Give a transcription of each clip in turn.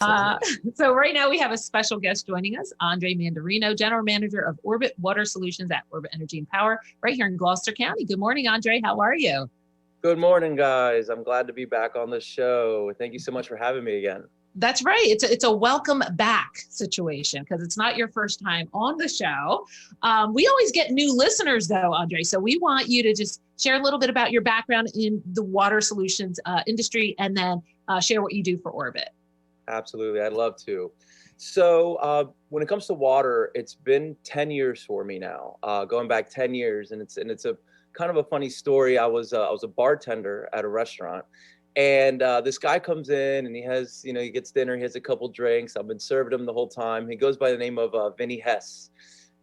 Uh, so right now we have a special guest joining us, Andre Mandarino, General Manager of Orbit Water Solutions at Orbit Energy and Power, right here in Gloucester County. Good morning, Andre. How are you? Good morning, guys. I'm glad to be back on the show. Thank you so much for having me again. That's right. It's a welcome back situation because it's not your first time on the show. We always get new listeners though, Andre. So we want you to just share a little bit about your background in the water solutions industry and then share what you do for Orbit. Absolutely. I'd love to. So when it comes to water, it's been 10 years for me now, going back 10 years. And it's a kind of a funny story. I was a bartender at a restaurant. And this guy comes in and he gets dinner, he has a couple drinks. I've been serving him the whole time. He goes by the name of Vinny Hess.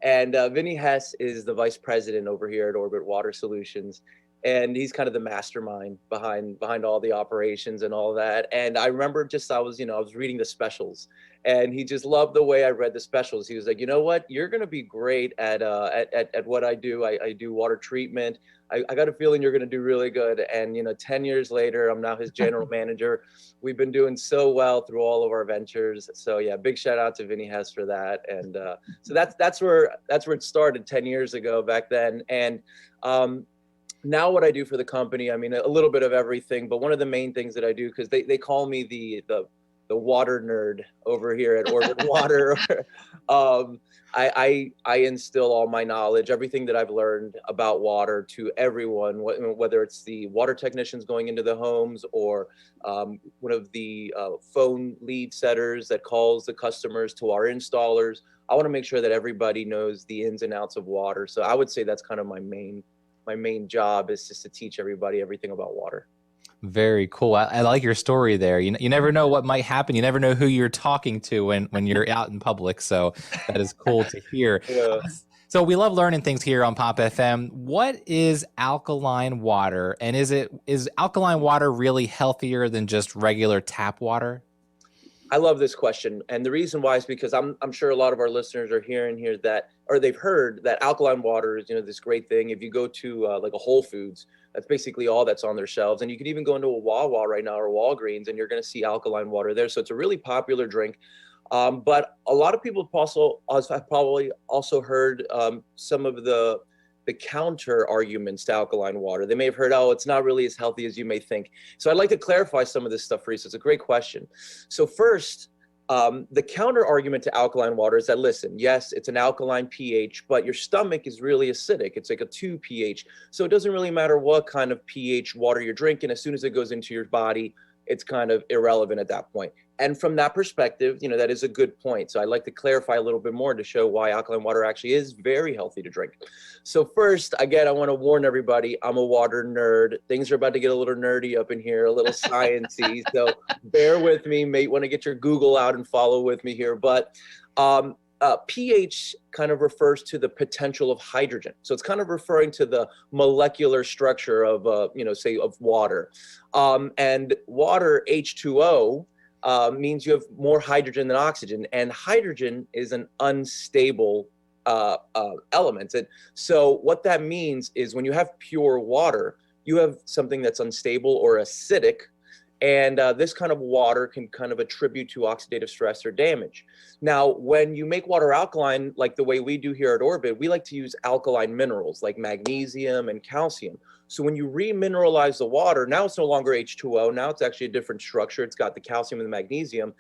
And Vinny Hess is the vice president over here at Orbit Water Solutions. And he's kind of the mastermind behind all the operations and all that. And I remember I was reading the specials, and he just loved the way I read the specials. He was like, you know what, you're going to be great at what I do. I do water treatment. I got a feeling you're going to do really good. And 10 years later, I'm now his general manager. We've been doing so well through all of our ventures. So yeah, big shout out to Vinny Hess for that. And so that's where it started 10 years ago back then. And now what I do for the company, I mean, a little bit of everything, but one of the main things that I do, because they call me the water nerd over here at Orbit Water. I instill all my knowledge, everything that I've learned about water to everyone, whether it's the water technicians going into the homes or one of the phone lead setters that calls the customers to our installers. I want to make sure that everybody knows the ins and outs of water. So I would say that's kind of my main job, is just to teach everybody everything about water. Very cool. I like your story there. You never know what might happen. You never know who you're talking to when you're out in public. So that is cool to hear. Yeah. So we love learning things here on Pop FM. What is alkaline water? And is alkaline water really healthier than just regular tap water? I love this question. And the reason why is because I'm sure a lot of our listeners are hearing here that, or they've heard that alkaline water is, this great thing. If you go to like a Whole Foods, that's basically all that's on their shelves. And you can even go into a Wawa right now or Walgreens and you're going to see alkaline water there. So it's a really popular drink. But a lot of people have probably also heard some of the counter arguments to alkaline water. They may have heard, oh, it's not really as healthy as you may think. So I'd like to clarify some of this stuff for you. So it's a great question. So first, the counter argument to alkaline water is that, listen, yes, it's an alkaline pH, but your stomach is really acidic. It's like a 2 pH. So it doesn't really matter what kind of pH water you're drinking. As soon as it goes into your body, it's kind of irrelevant at that point. And from that perspective, that is a good point. So I'd like to clarify a little bit more to show why alkaline water actually is very healthy to drink. So first, again, I want to warn everybody, I'm a water nerd. Things are about to get a little nerdy up in here, a little sciencey. So bear with me. May want to get your Google out and follow with me here. But pH kind of refers to the potential of hydrogen. So it's kind of referring to the molecular structure of, say, of water. And water, H2O, means you have more hydrogen than oxygen, and hydrogen is an unstable element. And so what that means is when you have pure water, you have something that's unstable or acidic, and this kind of water can kind of attribute to oxidative stress or damage. Now, when you make water alkaline, like the way we do here at Orbit, we like to use alkaline minerals like magnesium and calcium. So when you remineralize the water, now it's no longer H2O. Now it's actually a different structure. It's got the calcium and the magnesium.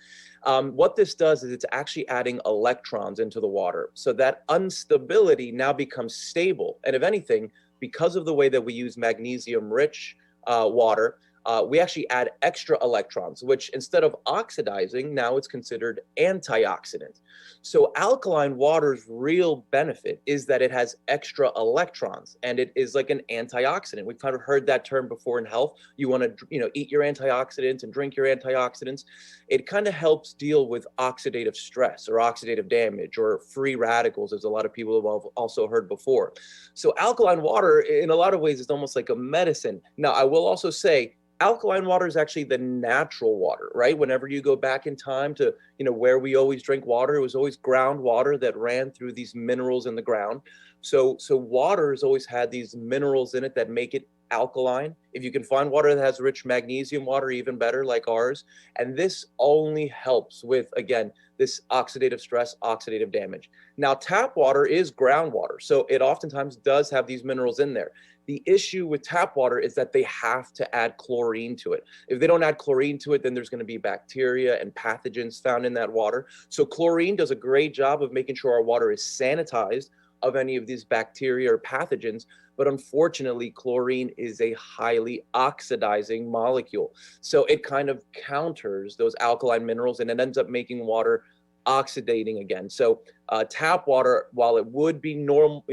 What this does is it's actually adding electrons into the water. So that instability now becomes stable. And if anything, because of the way that we use magnesium-rich water, we actually add extra electrons, which instead of oxidizing, now it's considered antioxidant. So alkaline water's real benefit is that it has extra electrons, and it is like an antioxidant. We've kind of heard that term before in health. You want to, eat your antioxidants and drink your antioxidants. It kind of helps deal with oxidative stress or oxidative damage or free radicals, as a lot of people have also heard before. So alkaline water, in a lot of ways, is almost like a medicine. Now, I will also say, Alkaline water is actually the natural water, right? Whenever you go back in time to, where we always drink water, it was always groundwater that ran through these minerals in the ground. So water has always had these minerals in it that make it alkaline. If you can find water that has rich magnesium water, even better, like ours. And this only helps with, again, this oxidative stress, oxidative damage. Now, tap water is groundwater, so it oftentimes does have these minerals in there. The issue with tap water is that they have to add chlorine to it. If they don't add chlorine to it, then there's going to be bacteria and pathogens found in that water. So chlorine does a great job of making sure our water is sanitized of any of these bacteria or pathogens. But unfortunately, chlorine is a highly oxidizing molecule. So it kind of counters those alkaline minerals, and it ends up making water oxidating again. So tap water, while it would be normal,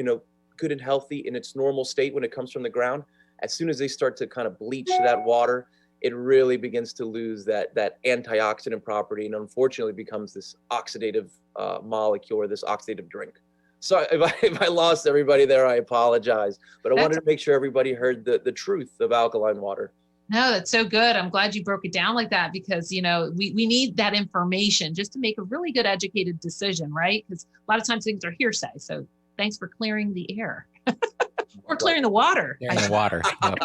good and healthy in its normal state when it comes from the ground, as soon as they start to kind of bleach that water, it really begins to lose that antioxidant property, and unfortunately becomes this oxidative molecule, or this oxidative drink. So if I lost everybody there, I apologize. But I wanted to make sure everybody heard the truth of alkaline water. No, that's so good. I'm glad you broke it down like that, because, we need that information just to make a really good educated decision, right? Because a lot of times things are hearsay. So thanks for clearing the air or clearing the water. Clearing the water. Yep.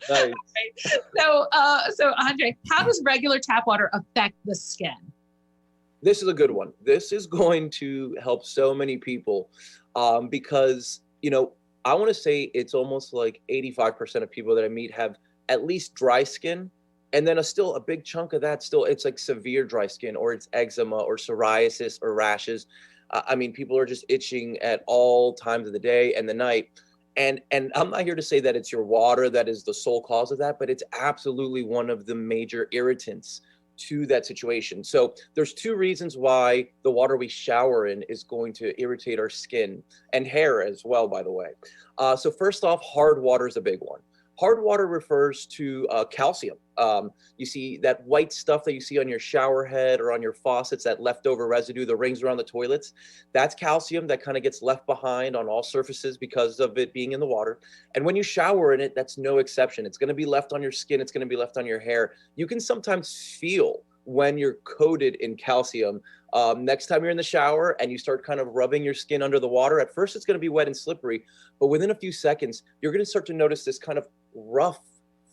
Nice. So Andre, how does regular tap water affect the skin? This is a good one. This is going to help so many people because, I want to say it's almost like 85% of people that I meet have at least dry skin. And then still a big chunk of that, it's like severe dry skin, or it's eczema or psoriasis or rashes. People are just itching at all times of the day and the night. And I'm not here to say that it's your water that is the sole cause of that, but it's absolutely one of the major irritants to that situation. So there's two reasons why the water we shower in is going to irritate our skin and hair as well, by the way. So first off, hard water is a big one. Hard water refers to calcium. You see that white stuff that you see on your shower head or on your faucets, that leftover residue, the rings around the toilets, that's calcium that kind of gets left behind on all surfaces because of it being in the water. And when you shower in it, that's no exception. It's going to be left on your skin. It's going to be left on your hair. You can sometimes feel when you're coated in calcium. Next time you're in the shower and you start kind of rubbing your skin under the water, at first it's going to be wet and slippery, but within a few seconds, you're going to start to notice this kind of rough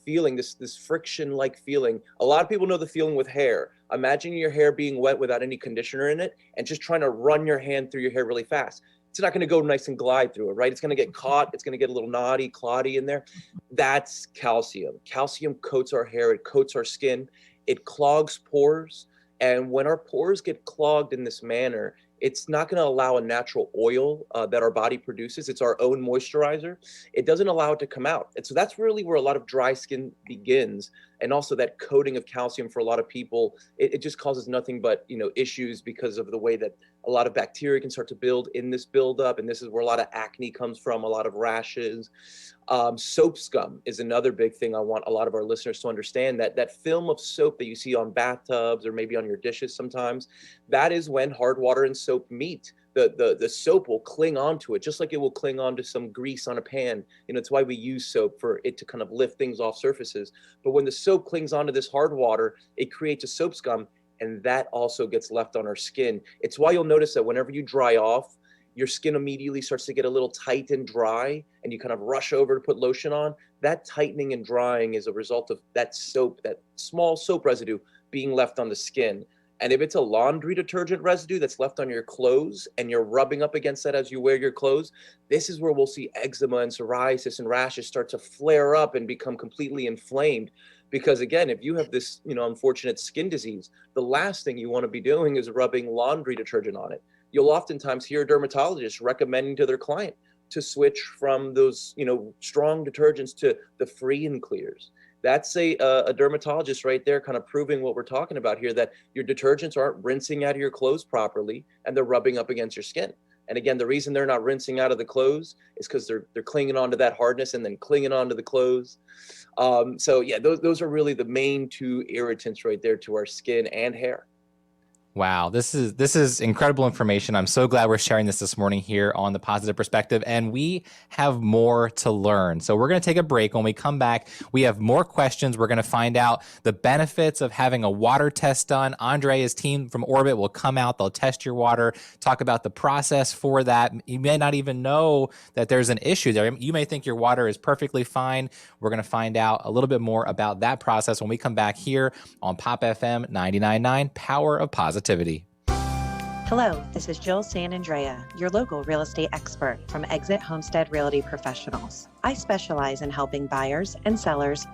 feeling, this friction-like feeling. A lot of people know the feeling with hair. Imagine your hair being wet without any conditioner in it and just trying to run your hand through your hair really fast. It's not going to go nice and glide through it, right? It's going to get caught. It's going to get a little knotty, cloddy in there. That's calcium. Calcium coats our hair. It coats our skin. It clogs pores. And when our pores get clogged in this manner, it's not going to allow a natural oil that our body produces. It's our own moisturizer. It doesn't allow it to come out. And so that's really where a lot of dry skin begins. And also that coating of calcium for a lot of people, it just causes nothing but, issues because of the way that a lot of bacteria can start to build in this buildup. And this is where a lot of acne comes from, a lot of rashes. Soap scum is another big thing I want a lot of our listeners to understand, that film of soap that you see on bathtubs or maybe on your dishes sometimes, that is when hard water and soap meet. The soap will cling onto it, just like it will cling onto some grease on a pan. It's why we use soap, for it to kind of lift things off surfaces. But when the soap clings onto this hard water, it creates a soap scum, and that also gets left on our skin. It's why you'll notice that whenever you dry off, your skin immediately starts to get a little tight and dry, and you kind of rush over to put lotion on. That tightening and drying is a result of that soap, that small soap residue being left on the skin. And if it's a laundry detergent residue that's left on your clothes and you're rubbing up against that as you wear your clothes, this is where we'll see eczema and psoriasis and rashes start to flare up and become completely inflamed. Because again, if you have this, unfortunate skin disease, the last thing you want to be doing is rubbing laundry detergent on it. You'll oftentimes hear dermatologists recommending to their client to switch from those, strong detergents to the free and clears. That's a dermatologist right there kind of proving what we're talking about here, that your detergents aren't rinsing out of your clothes properly and they're rubbing up against your skin. And again, the reason they're not rinsing out of the clothes is because they're clinging onto that hardness and then clinging onto the clothes. So yeah, those are really the main two irritants right there to our skin and hair. Wow, this is incredible information. I'm so glad we're sharing this morning here on The Positive Perspective, and we have more to learn. So we're going to take a break. When we come back, we have more questions. We're going to find out the benefits of having a water test done. Andre, his team from Orbit will come out. They'll test your water, talk about the process for that. You may not even know that there's an issue there. You may think your water is perfectly fine. We're going to find out a little bit more about that process when we come back here on Pop FM 99.9, Power of Positivity. Hello, this is Jill San Andrea, your local real estate expert from Exit Homestead Realty Professionals. I specialize in helping buyers and sellers